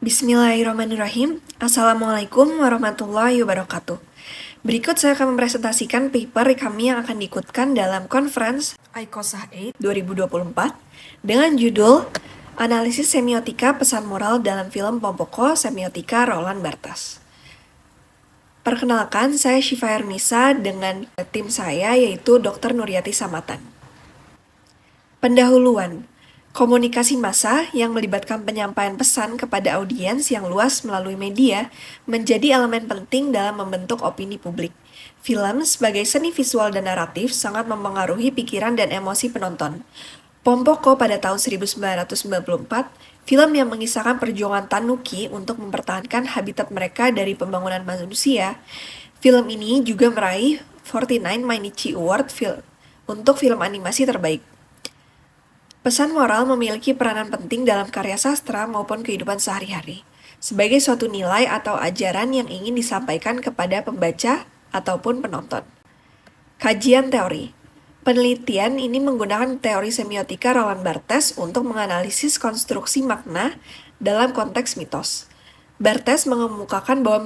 Bismillahirrahmanirrahim. Assalamualaikum warahmatullahi wabarakatuh. Berikut saya akan mempresentasikan paper kami yang akan diikutkan dalam conference ICOSAH 8 2024 dengan judul Analisis Semiotika Pesan Moral dalam Film Pompoko Semiotika Roland Barthes. Perkenalkan, saya Syifa Ernisa dengan tim saya yaitu Dr. Nuryati Samatan. Pendahuluan. Komunikasi massa yang melibatkan penyampaian pesan kepada audiens yang luas melalui media menjadi elemen penting dalam membentuk opini publik. Film sebagai seni visual dan naratif sangat mempengaruhi pikiran dan emosi penonton. Pompoko pada tahun 1994, film yang mengisahkan perjuangan Tanuki untuk mempertahankan habitat mereka dari pembangunan manusia. Film ini juga meraih 49 Mainichi Award untuk film animasi terbaik. Pesan moral memiliki peranan penting dalam karya sastra maupun kehidupan sehari-hari, sebagai suatu nilai atau ajaran yang ingin disampaikan kepada pembaca ataupun penonton. Kajian teori. Penelitian ini menggunakan teori semiotika Roland Barthes untuk menganalisis konstruksi makna dalam konteks mitos. Barthes mengemukakan bahwa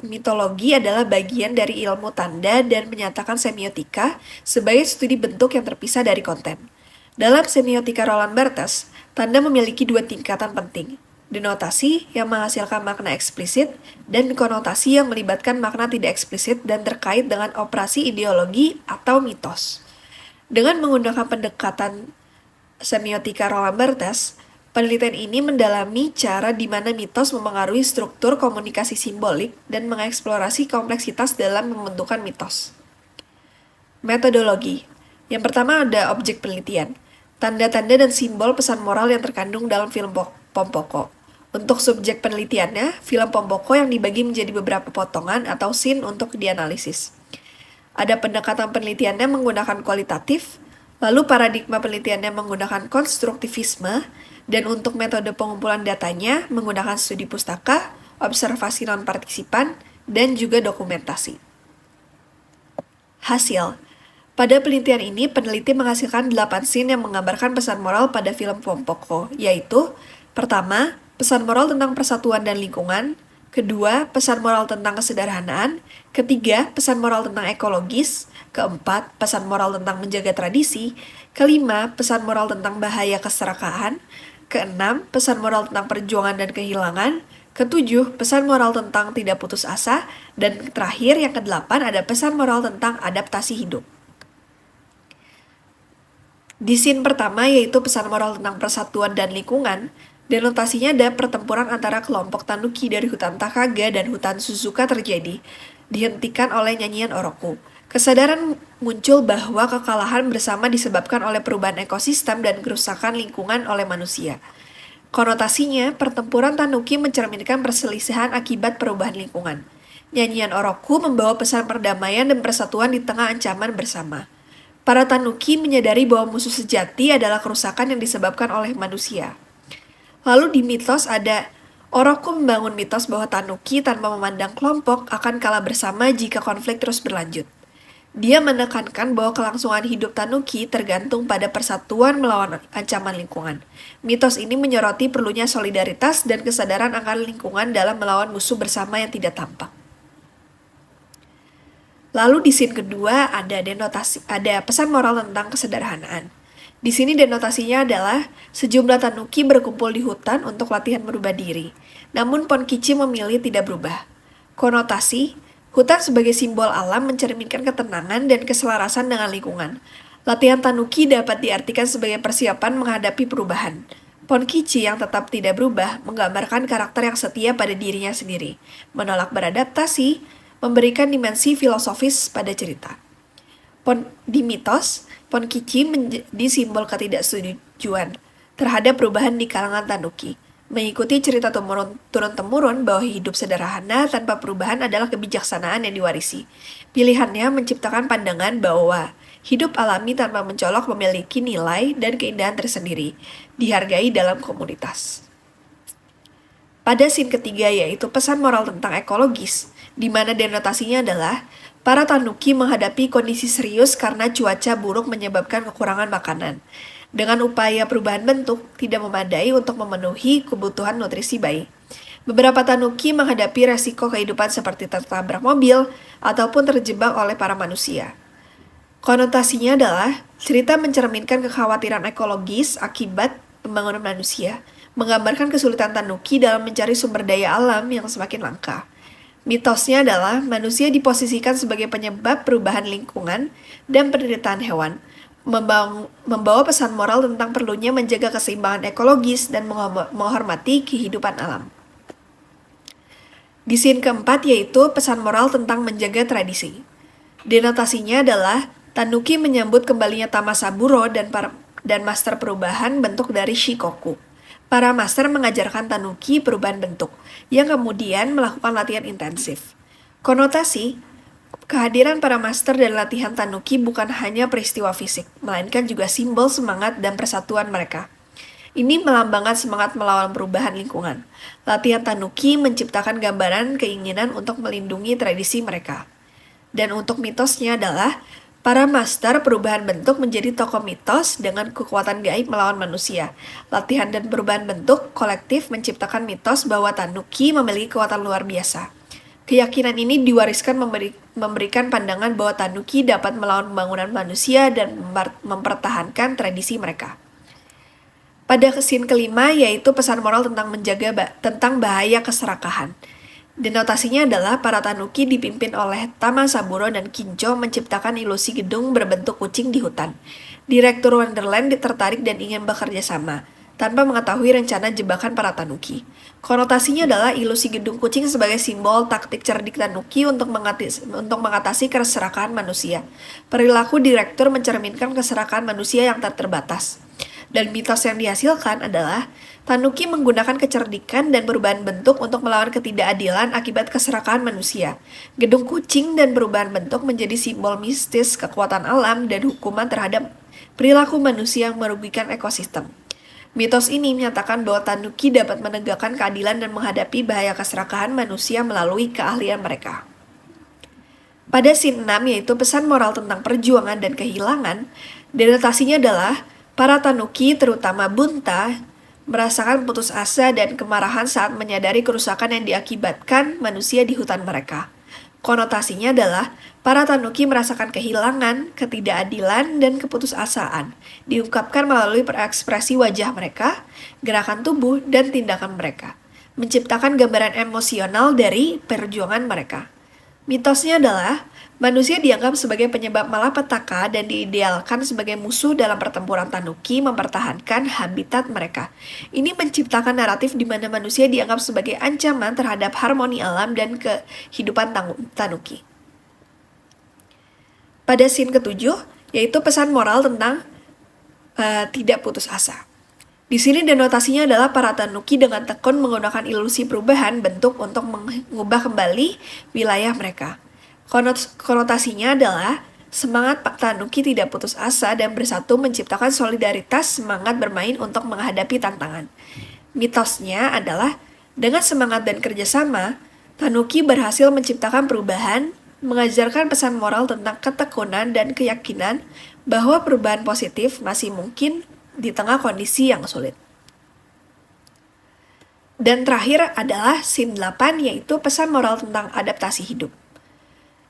mitologi adalah bagian dari ilmu tanda dan menyatakan semiotika sebagai studi bentuk yang terpisah dari konten. Dalam semiotika Roland Barthes, tanda memiliki dua tingkatan penting, denotasi yang menghasilkan makna eksplisit dan konotasi yang melibatkan makna tidak eksplisit dan terkait dengan operasi ideologi atau mitos. Dengan menggunakan pendekatan semiotika Roland Barthes, penelitian ini mendalami cara di mana mitos memengaruhi struktur komunikasi simbolik dan mengeksplorasi kompleksitas dalam pembentukan mitos. Metodologi. Yang pertama ada objek penelitian, tanda-tanda dan simbol pesan moral yang terkandung dalam film Pompoko. Untuk subjek penelitiannya, film Pompoko yang dibagi menjadi beberapa potongan atau scene untuk dianalisis. Ada pendekatan penelitiannya menggunakan kualitatif, lalu paradigma penelitiannya menggunakan konstruktivisme, dan untuk metode pengumpulan datanya menggunakan studi pustaka, observasi non-partisipan, dan juga dokumentasi. Hasil. Pada penelitian ini, peneliti menghasilkan 8 scene yang menggambarkan pesan moral pada film Pompoko, yaitu: pertama, pesan moral tentang persatuan dan lingkungan; kedua, pesan moral tentang kesederhanaan; ketiga, pesan moral tentang ekologis; keempat, pesan moral tentang menjaga tradisi; kelima, pesan moral tentang bahaya keserakahan; keenam, pesan moral tentang perjuangan dan kehilangan; ketujuh, pesan moral tentang tidak putus asa; dan terakhir, yang kedelapan, ada pesan moral tentang adaptasi hidup. Di scene pertama, yaitu pesan moral tentang persatuan dan lingkungan, denotasinya ada pertempuran antara kelompok Tanuki dari hutan Takaga dan hutan Suzuka terjadi, dihentikan oleh nyanyian Oroku. Kesadaran muncul bahwa kekalahan bersama disebabkan oleh perubahan ekosistem dan kerusakan lingkungan oleh manusia. Konotasinya, pertempuran Tanuki mencerminkan perselisihan akibat perubahan lingkungan. Nyanyian Oroku membawa pesan perdamaian dan persatuan di tengah ancaman bersama. Para Tanuki menyadari bahwa musuh sejati adalah kerusakan yang disebabkan oleh manusia. Lalu di mitos ada Oroku membangun mitos bahwa Tanuki tanpa memandang kelompok akan kalah bersama jika konflik terus berlanjut. Dia menekankan bahwa kelangsungan hidup Tanuki tergantung pada persatuan melawan ancaman lingkungan. Mitos ini menyoroti perlunya solidaritas dan kesadaran akan lingkungan dalam melawan musuh bersama yang tidak tampak. Lalu di scene kedua ada pesan moral tentang kesederhanaan. Di sini denotasinya adalah sejumlah Tanuki berkumpul di hutan untuk latihan merubah diri. Namun Ponkichi memilih tidak berubah. Konotasi, hutan sebagai simbol alam mencerminkan ketenangan dan keselarasan dengan lingkungan. Latihan Tanuki dapat diartikan sebagai persiapan menghadapi perubahan. Ponkichi yang tetap tidak berubah menggambarkan karakter yang setia pada dirinya sendiri, menolak beradaptasi, memberikan dimensi filosofis pada cerita. Di mitos, Ponkichi menjadi simbol ketidaksetujuan terhadap perubahan di kalangan Tanuki. Mengikuti cerita turun-temurun bahwa hidup sederhana tanpa perubahan adalah kebijaksanaan yang diwarisi. Pilihannya menciptakan pandangan bahwa hidup alami tanpa mencolok memiliki nilai dan keindahan tersendiri, dihargai dalam komunitas. Pada scene ketiga, yaitu pesan moral tentang ekologis, di mana denotasinya adalah para Tanuki menghadapi kondisi serius karena cuaca buruk menyebabkan kekurangan makanan. Dengan upaya perubahan bentuk tidak memadai untuk memenuhi kebutuhan nutrisi bayi. Beberapa tanuki menghadapi resiko kehidupan seperti tertabrak mobil ataupun terjebak oleh para manusia. Konotasinya adalah cerita mencerminkan kekhawatiran ekologis akibat pembangunan manusia, menggambarkan kesulitan tanuki dalam mencari sumber daya alam yang semakin langka. Mitosnya adalah manusia diposisikan sebagai penyebab perubahan lingkungan dan penderitaan hewan, membawa pesan moral tentang perlunya menjaga keseimbangan ekologis dan menghormati kehidupan alam. Di scene keempat yaitu pesan moral tentang menjaga tradisi. Denotasinya adalah tanuki menyambut kembalinya Tamasaburo dan master perubahan bentuk dari Shikoku. Para master mengajarkan tanuki perubahan bentuk, yang kemudian melakukan latihan intensif. Konotasi, kehadiran para master dan latihan tanuki bukan hanya peristiwa fisik, melainkan juga simbol semangat dan persatuan mereka. Ini melambangkan semangat melawan perubahan lingkungan. Latihan tanuki menciptakan gambaran keinginan untuk melindungi tradisi mereka. Dan untuk mitosnya adalah para master perubahan bentuk menjadi tokoh mitos dengan kekuatan gaib melawan manusia. Latihan dan perubahan bentuk kolektif menciptakan mitos bahwa tanuki memiliki kekuatan luar biasa. Keyakinan ini diwariskan memberikan pandangan bahwa tanuki dapat melawan pembangunan manusia dan mempertahankan tradisi mereka. Pada scene kelima yaitu pesan moral tentang bahaya keserakahan. Denotasinya adalah para tanuki dipimpin oleh Tamasaburo dan Kincho menciptakan ilusi gedung berbentuk kucing di hutan. Direktur Wonderland tertarik dan ingin bekerja sama, tanpa mengetahui rencana jebakan para tanuki. Konotasinya adalah ilusi gedung kucing sebagai simbol taktik cerdik tanuki untuk mengatasi keserakahan manusia. Perilaku direktur mencerminkan keserakahan manusia yang tak terbatas. Dan mitos yang dihasilkan adalah tanuki menggunakan kecerdikan dan perubahan bentuk untuk melawan ketidakadilan akibat keserakahan manusia. Gedung kucing dan perubahan bentuk menjadi simbol mistis kekuatan alam dan hukuman terhadap perilaku manusia yang merugikan ekosistem. Mitos ini menyatakan bahwa tanuki dapat menegakkan keadilan dan menghadapi bahaya keserakahan manusia melalui keahlian mereka. Pada scene 6 yaitu pesan moral tentang perjuangan dan kehilangan, denotasinya adalah para tanuki, terutama Bunta, merasakan putus asa dan kemarahan saat menyadari kerusakan yang diakibatkan manusia di hutan mereka. Konotasinya adalah para tanuki merasakan kehilangan, ketidakadilan, dan keputusasaan. Diungkapkan melalui ekspresi wajah mereka, gerakan tubuh, dan tindakan mereka. Menciptakan gambaran emosional dari perjuangan mereka. Mitosnya adalah manusia dianggap sebagai penyebab malapetaka dan diidealkan sebagai musuh dalam pertempuran tanuki mempertahankan habitat mereka. Ini menciptakan naratif di mana manusia dianggap sebagai ancaman terhadap harmoni alam dan kehidupan tanuki. Pada scene ketujuh, yaitu pesan moral tentang tidak putus asa. Di sini denotasinya adalah para tanuki dengan tekun menggunakan ilusi perubahan bentuk untuk mengubah kembali wilayah mereka. Konotasinya adalah semangat Pak Tanuki tidak putus asa dan bersatu menciptakan solidaritas semangat bermain untuk menghadapi tantangan. Mitosnya adalah dengan semangat dan kerjasama, Tanuki berhasil menciptakan perubahan, mengajarkan pesan moral tentang ketekunan dan keyakinan bahwa perubahan positif masih mungkin di tengah kondisi yang sulit. Dan terakhir adalah scene 8 yaitu pesan moral tentang adaptasi hidup.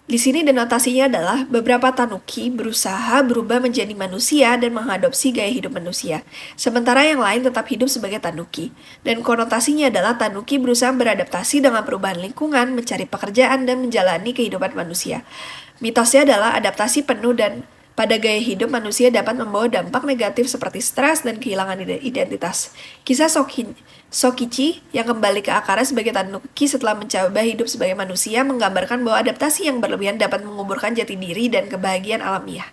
Di sini denotasinya adalah beberapa tanuki berusaha berubah menjadi manusia dan mengadopsi gaya hidup manusia, sementara yang lain tetap hidup sebagai tanuki. Dan konotasinya adalah tanuki berusaha beradaptasi dengan perubahan lingkungan, mencari pekerjaan, dan menjalani kehidupan manusia. Mitosnya adalah adaptasi penuh dan pada gaya hidup manusia dapat membawa dampak negatif seperti stres dan kehilangan identitas. Kisah Sokichi yang kembali ke akarnya sebagai tanuki setelah mencoba hidup sebagai manusia menggambarkan bahwa adaptasi yang berlebihan dapat menguburkan jati diri dan kebahagiaan alamiah.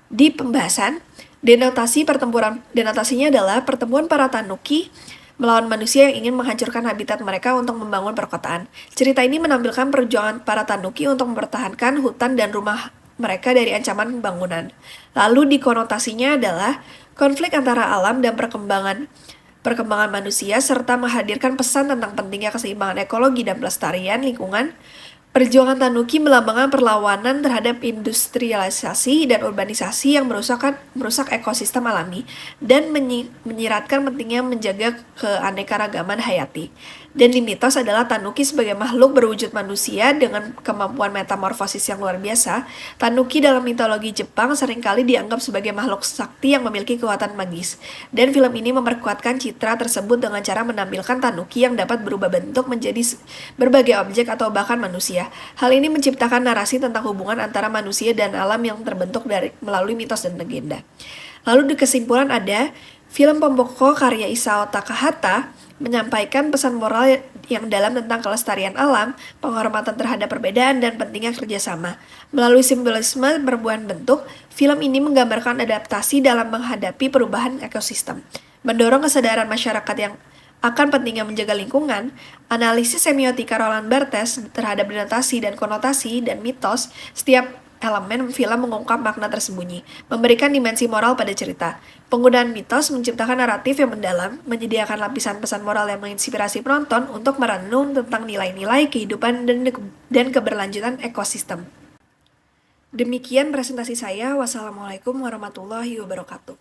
Di pembahasan, denotasinya adalah pertemuan para tanuki melawan manusia yang ingin menghancurkan habitat mereka untuk membangun perkotaan. Cerita ini menampilkan perjuangan para tanuki untuk mempertahankan hutan dan rumah mereka dari ancaman pembangunan. Lalu dikonotasinya adalah konflik antara alam dan perkembangan manusia serta menghadirkan pesan tentang pentingnya keseimbangan ekologi dan pelestarian lingkungan. Perjuangan Tanuki melambangkan perlawanan terhadap industrialisasi dan urbanisasi yang merusak ekosistem alami dan menyiratkan pentingnya menjaga keanekaragaman hayati. Dan di mitos adalah Tanuki sebagai makhluk berwujud manusia dengan kemampuan metamorfosis yang luar biasa. Tanuki dalam mitologi Jepang seringkali dianggap sebagai makhluk sakti yang memiliki kekuatan magis. Dan film ini memperkuatkan citra tersebut dengan cara menampilkan Tanuki yang dapat berubah bentuk menjadi berbagai objek atau bahkan manusia. Hal ini menciptakan narasi tentang hubungan antara manusia dan alam yang terbentuk melalui mitos dan legenda. Lalu di kesimpulan ada, film Pompoko karya Isao Takahata menyampaikan pesan moral yang dalam tentang kelestarian alam, penghormatan terhadap perbedaan, dan pentingnya kerjasama. Melalui simbolisme perubahan bentuk, film ini menggambarkan adaptasi dalam menghadapi perubahan ekosistem, mendorong kesadaran masyarakat yang akan pentingnya menjaga lingkungan. Analisis semiotika Roland Barthes terhadap denotasi dan konotasi dan mitos, setiap elemen film mengungkap makna tersembunyi, memberikan dimensi moral pada cerita. Penggunaan mitos menciptakan naratif yang mendalam, menyediakan lapisan pesan moral yang menginspirasi penonton untuk merenung tentang nilai-nilai kehidupan dan keberlanjutan ekosistem. Demikian presentasi saya. Wassalamualaikum warahmatullahi wabarakatuh.